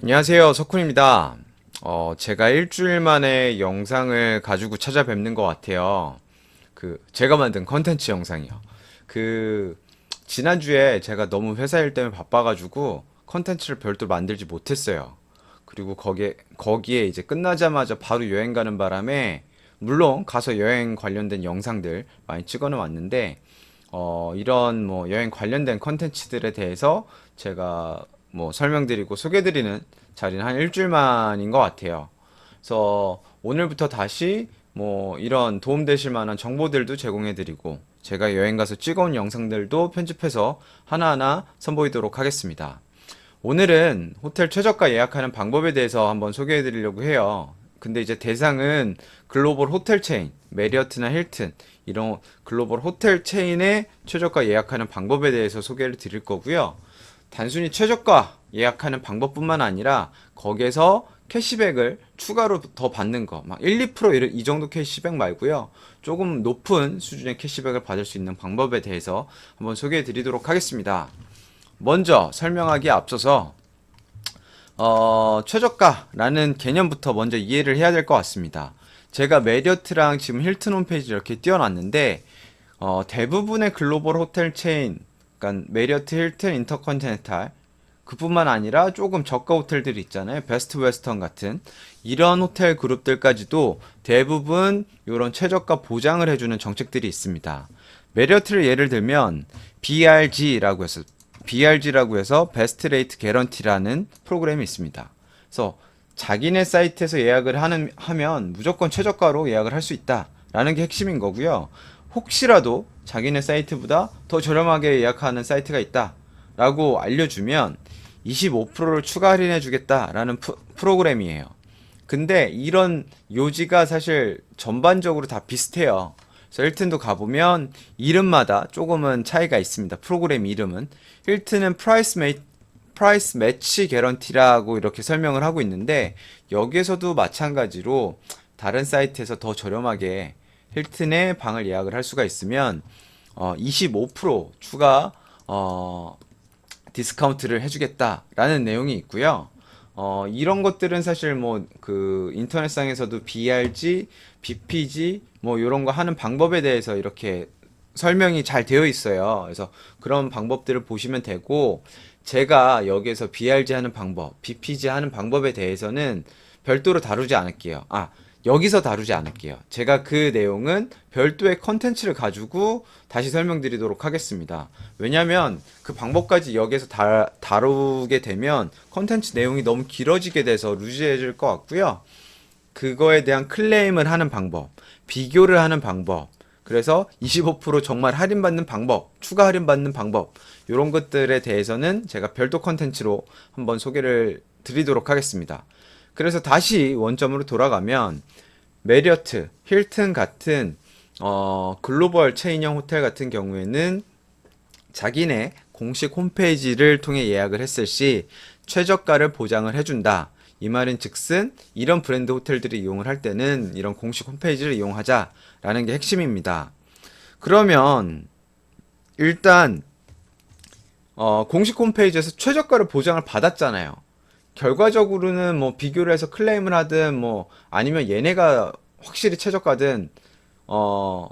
안녕하세요, 석훈입니다. 제가 일주일 만에 영상을 가지고 찾아뵙는 것 같아요. 제가 만든 컨텐츠 영상이요. 그, 지난주에 제가 너무 회사 일 때문에 바빠가지고 컨텐츠를 별도로 만들지 못했어요. 그리고 거기에 이제 끝나자마자 바로 여행 가는 바람에, 물론 가서 여행 관련된 영상들 많이 찍어는 왔는데, 이런 뭐 여행 관련된 컨텐츠들에 대해서 제가 뭐 설명드리고 소개드리는 자리는 한 일주일 만인 것 같아요. 그래서 오늘부터 다시 뭐 이런 도움되실 만한 정보들도 제공해드리고 제가 여행 가서 찍어온 영상들도 편집해서 하나하나 선보이도록 하겠습니다. 오늘은 호텔 최저가 예약하는 방법에 대해서 한번 소개해 드리려고 해요. 근데 이제 대상은 글로벌 호텔 체인, 메리어트나 힐튼, 이런 글로벌 호텔 체인의 최저가 예약하는 방법에 대해서 소개를 드릴 거고요. 단순히 최저가 예약하는 방법뿐만 아니라 거기에서 캐시백을 추가로 더 받는 거, 막 1, 2% 이 정도 캐시백 말고요. 조금 높은 수준의 캐시백을 받을 수 있는 방법에 대해서 한번 소개해 드리도록 하겠습니다. 먼저 설명하기에 앞서서 최저가라는 개념부터 먼저 이해를 해야 될 것 같습니다. 제가 메리어트랑 지금 힐튼 홈페이지 이렇게 띄워놨는데 대부분의 글로벌 호텔 체인, 그러니까 메리어트, 힐튼, 인터컨티넨탈 그뿐만 아니라 조금 저가 호텔들이 있잖아요. 베스트 웨스턴 같은 이런 호텔 그룹들까지도 대부분 이런 최저가 보장을 해주는 정책들이 있습니다. 메리어트를 예를 들면 BRG라고 해서 베스트 레이트 개런티라는 프로그램이 있습니다. 그래서 자기네 사이트에서 하면 무조건 최저가로 예약을 할 수 있다라는 게 핵심인 거고요. 혹시라도 자기네 사이트보다 더 저렴하게 예약하는 사이트가 있다라고 알려주면 25%를 추가 할인해 주겠다라는 프로그램이에요. 근데 이런 요지가 사실 전반적으로 다 비슷해요. 그래서 힐튼도 가보면 이름마다 조금은 차이가 있습니다. 프로그램 이름은. 힐튼은 프라이스 매치 개런티라고 이렇게 설명을 하고 있는데 여기에서도 마찬가지로 다른 사이트에서 더 저렴하게 힐튼의 방을 예약을 할 수가 있으면 25% 추가 디스카운트를 해주겠다라는 내용이 있고요. 이런 것들은 사실 뭐 그 인터넷상에서도 BRG, BPG 뭐 이런 거 하는 방법에 대해서 이렇게 설명이 잘 되어 있어요. 그래서 그런 방법들을 보시면 되고 제가 여기에서 BRG 하는 방법, BPG 하는 방법에 대해서는 별도로 다루지 않을게요. 여기서 다루지 않을게요. 제가 그 내용은 별도의 컨텐츠를 가지고 다시 설명드리도록 하겠습니다. 왜냐면 그 방법까지 여기에서 다루게 되면 컨텐츠 내용이 너무 길어지게 돼서 루즈해질 것 같고요. 그거에 대한 클레임을 하는 방법, 비교를 하는 방법, 그래서 25% 정말 할인받는 방법, 추가 할인받는 방법, 이런 것들에 대해서는 제가 별도 컨텐츠로 한번 소개를 드리도록 하겠습니다. 그래서 다시 원점으로 돌아가면 메리어트, 힐튼 같은 글로벌 체인형 호텔 같은 경우에는 자기네 공식 홈페이지를 통해 예약을 했을 시 최저가를 보장을 해준다. 이 말인 즉슨 이런 브랜드 호텔들을 이용을 할 때는 이런 공식 홈페이지를 이용하자라는 게 핵심입니다. 그러면 일단 공식 홈페이지에서 최저가를 보장을 받았잖아요. 결과적으로는 뭐 비교를 해서 클레임을 하든 뭐 아니면 얘네가 확실히 최저가든 어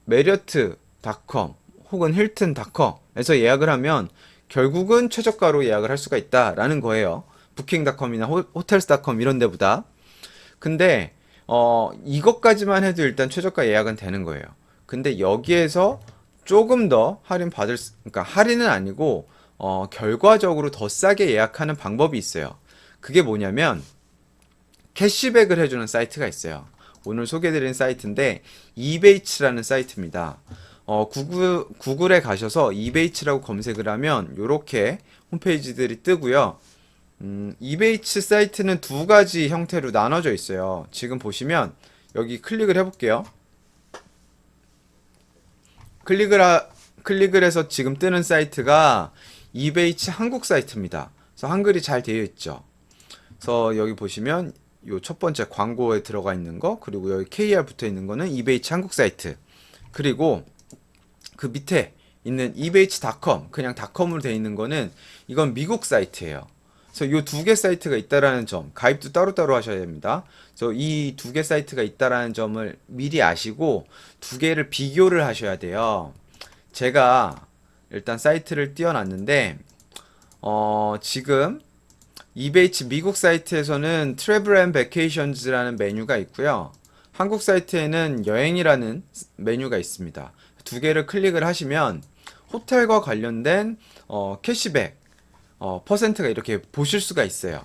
메리어트닷컴 혹은 힐튼닷컴에서 예약을 하면 결국은 최저가로 예약을 할 수가 있다라는 거예요. 부킹닷컴이나 호텔스닷컴 이런 데보다. 근데 이것까지만 해도 일단 최저가 예약은 되는 거예요. 근데 여기에서 조금 더 그러니까 할인은 아니고 결과적으로 더 싸게 예약하는 방법이 있어요. 그게 뭐냐면 캐시백을 해주는 사이트가 있어요. 오늘 소개해드린 사이트인데 이베이츠라는 사이트입니다. 구글에 가셔서 이베이츠라고 검색을 하면 이렇게 홈페이지들이 뜨고요. 이베이츠 사이트는 두 가지 형태로 나눠져 있어요. 지금 보시면 여기 클릭을 해볼게요. 클릭을 해서 지금 뜨는 사이트가 이베이츠 한국 사이트입니다. 그래서 한글이 잘 되어 있죠. 그래서 여기 보시면 요 첫 번째 광고에 들어가 있는 거, 그리고 여기 KR 붙어 있는 거는 이베이츠 한국 사이트. 그리고 그 밑에 있는 이베이츠닷컴, 그냥 닷컴으로 되어 있는 거는 이건 미국 사이트예요. 그래서 이 두 개 사이트가 있다라는 점, 가입도 따로따로 하셔야 됩니다. 그래서 이 두 개 사이트가 있다라는 점을 미리 아시고 두 개를 비교를 하셔야 돼요. 제가 일단 사이트를 띄워놨는데 지금 이베이츠 미국 사이트에서는 트래블 앤 베케이션즈라는 메뉴가 있고요. 한국 사이트에는 여행이라는 메뉴가 있습니다. 두 개를 클릭을 하시면 호텔과 관련된 캐시백 퍼센트가 이렇게 보실 수가 있어요.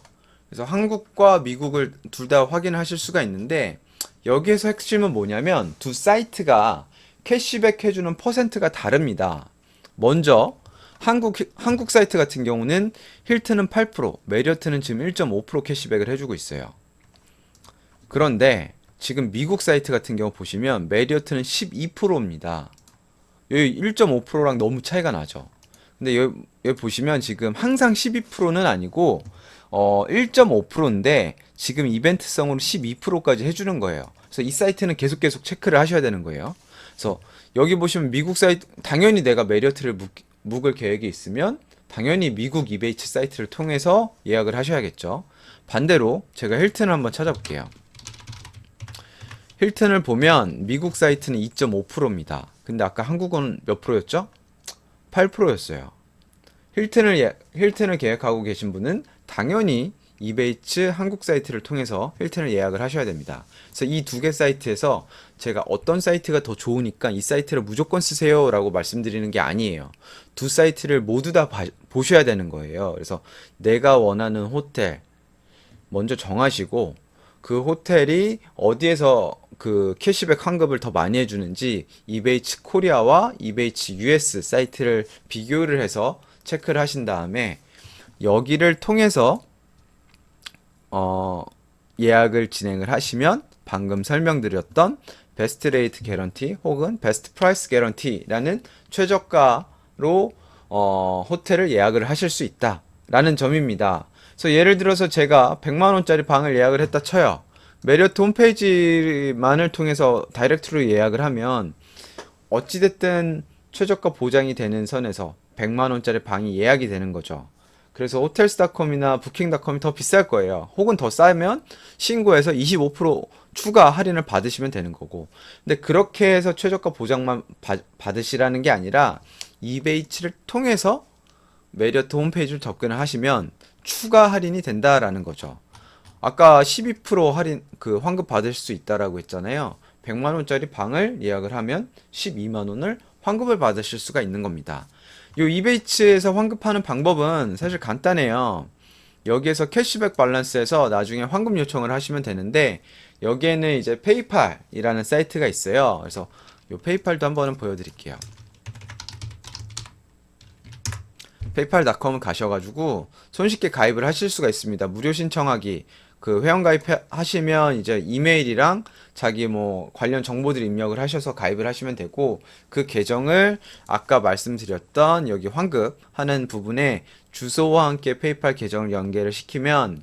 그래서 한국과 미국을 둘 다 확인하실 수가 있는데 여기에서 핵심은 뭐냐면 두 사이트가 캐시백 해주는 퍼센트가 다릅니다. 먼저 한국 사이트 같은 경우는 힐튼은 8%, 메리어트는 지금 1.5% 캐시백을 해주고 있어요. 그런데 지금 미국 사이트 같은 경우 보시면 메리어트는 12%입니다. 여기 1.5%랑 너무 차이가 나죠. 근데 여기 보시면 지금 항상 12%는 아니고 1.5%인데 지금 이벤트성으로 12%까지 해주는 거예요. 그래서 이 사이트는 계속 체크를 하셔야 되는 거예요. 그래서 여기 보시면 미국 사이트 당연히 내가 메리어트를 묵을 계획이 있으면 당연히 미국 이베이츠 사이트를 통해서 예약을 하셔야겠죠. 반대로 제가 힐튼을 한번 찾아볼게요. 힐튼을 보면 미국 사이트는 2.5%입니다. 근데 아까 한국은 몇 프로였죠? 8%였어요. 힐튼을 계획하고 계신 분은 당연히 이베이츠 한국 사이트를 통해서 힐튼을 예약을 하셔야 됩니다. 그래서 이 두 개 사이트에서 제가 어떤 사이트가 더 좋으니까 이 사이트를 무조건 쓰세요 라고 말씀드리는 게 아니에요. 두 사이트를 모두 다 보셔야 되는 거예요. 그래서 내가 원하는 호텔 먼저 정하시고 그 호텔이 어디에서 그 캐시백 환급을 더 많이 해주는지 이베이츠 코리아와 이베이츠 US 사이트를 비교를 해서 체크를 하신 다음에 여기를 통해서 예약을 진행을 하시면 방금 설명드렸던 베스트 레이트 개런티 혹은 베스트 프라이스 개런티라는 최저가로 호텔을 예약을 하실 수 있다라는 점입니다. 그래서 예를 들어서 제가 100만원짜리 방을 예약을 했다 쳐요. 메리어트 홈페이지만을 통해서 다이렉트로 예약을 하면 어찌됐든 최저가 보장이 되는 선에서 100만원짜리 방이 예약이 되는 거죠. 그래서 호텔스닷컴이나 부킹닷컴이 더 비쌀 거예요. 혹은 더 싸면 신고해서 25% 추가 할인을 받으시면 되는 거고. 근데 그렇게 해서 최저가 보장만 받으시라는 게 아니라 이베이츠를 통해서 메리어트 홈페이지를 접근을 하시면 추가 할인이 된다라는 거죠. 아까 12% 할인 그 환급 받을 수 있다라고 했잖아요. 100만 원짜리 방을 예약을 하면 12만 원을 환급을 받으실 수가 있는 겁니다. 이 이베이츠에서 환급하는 방법은 사실 간단해요. 여기에서 캐시백 밸런스에서 나중에 환급 요청을 하시면 되는데 여기에는 이제 페이팔이라는 사이트가 있어요. 그래서 이 페이팔도 한번 보여드릴게요. 페이팔닷컴을 가셔가지고 손쉽게 가입을 하실 수가 있습니다. 무료 신청하기 그 회원 가입하시면 이제 이메일이랑 자기 뭐 관련 정보들 입력을 하셔서 가입을 하시면 되고 그 계정을 아까 말씀드렸던 여기 환급하는 부분에 주소와 함께 페이팔 계정을 연계를 시키면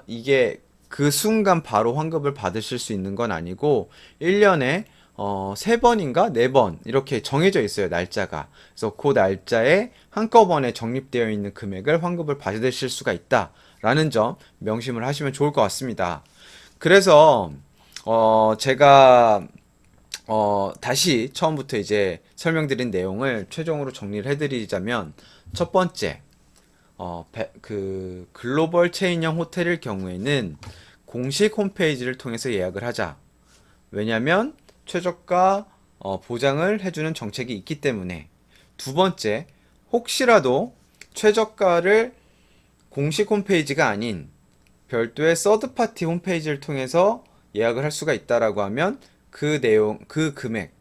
이게 그 순간 바로 환급을 받으실 수 있는 건 아니고 1년에 3번인가 4번 이렇게 정해져 있어요, 날짜가. 그래서 그 날짜에 한꺼번에 적립되어 있는 금액을 환급을 받으실 수가 있다 라는 점 명심을 하시면 좋을 것 같습니다. 그래서 제가 다시 처음부터 이제 설명드린 내용을 최종으로 정리를 해드리자면 첫 번째 그 글로벌 체인형 호텔일 경우에는 공식 홈페이지를 통해서 예약을 하자. 왜냐면 최저가 보장을 해주는 정책이 있기 때문에. 두 번째, 혹시라도 최저가를 공식 홈페이지가 아닌 별도의 서드파티 홈페이지를 통해서 예약을 할 수가 있다라고 하면 그 내용, 그 금액,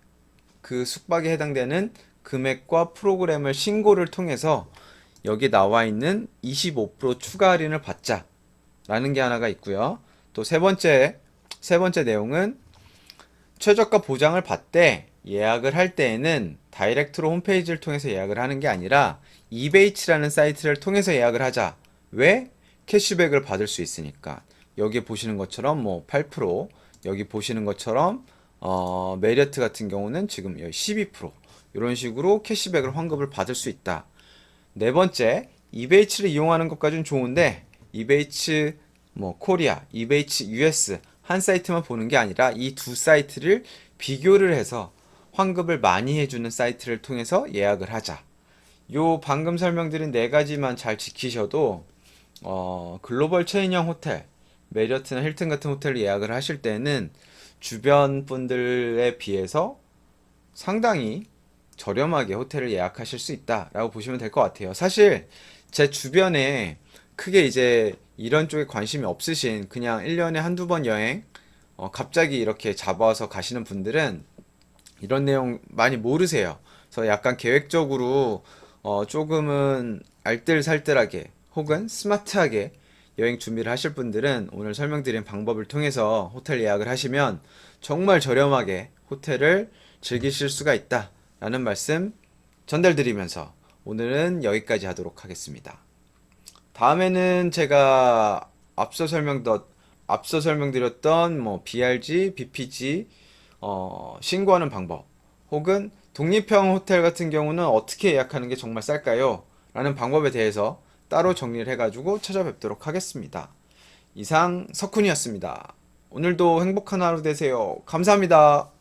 그 숙박에 해당되는 금액과 프로그램을 신고를 통해서 여기 나와 있는 25% 추가 할인을 받자 라는 게 하나가 있고요. 또 세 번째 내용은 최저가 보장을 받되 예약을 할 때에는 다이렉트로 홈페이지를 통해서 예약을 하는 게 아니라 이베이츠라는 사이트를 통해서 예약을 하자. 왜? 캐시백을 받을 수 있으니까. 여기 보시는 것처럼 뭐 8%, 여기 보시는 것처럼 메리어트 같은 경우는 지금 12% 이런 식으로 캐시백을 환급을 받을 수 있다. 네 번째, 이베이츠를 이용하는 것까지는 좋은데 이베이츠 뭐 코리아, 이베이츠 US 한 사이트만 보는 게 아니라 이 두 사이트를 비교를 해서 환급을 많이 해주는 사이트를 통해서 예약을 하자. 요 방금 설명드린 네 가지만 잘 지키셔도 글로벌 체인형 호텔, 메리어트나 힐튼 같은 호텔을 예약을 하실 때는 주변 분들에 비해서 상당히 저렴하게 호텔을 예약하실 수 있다라고 보시면 될 것 같아요. 사실 제 주변에 크게 이제 이런 쪽에 관심이 없으신 그냥 1년에 한두 번 여행 갑자기 이렇게 잡아서 가시는 분들은 이런 내용 많이 모르세요. 그래서 약간 계획적으로 조금은 알뜰살뜰하게 혹은 스마트하게 여행 준비를 하실 분들은 오늘 설명드린 방법을 통해서 호텔 예약을 하시면 정말 저렴하게 호텔을 즐기실 수가 있다라는 말씀 전달드리면서 오늘은 여기까지 하도록 하겠습니다. 다음에는 제가 앞서 설명드렸던 뭐 BRG, BPG 신고하는 방법 혹은 독립형 호텔 같은 경우는 어떻게 예약하는 게 정말 쌀까요? 라는 방법에 대해서 따로 정리를 해가지고 찾아뵙도록 하겠습니다. 이상 석훈이었습니다. 오늘도 행복한 하루 되세요. 감사합니다.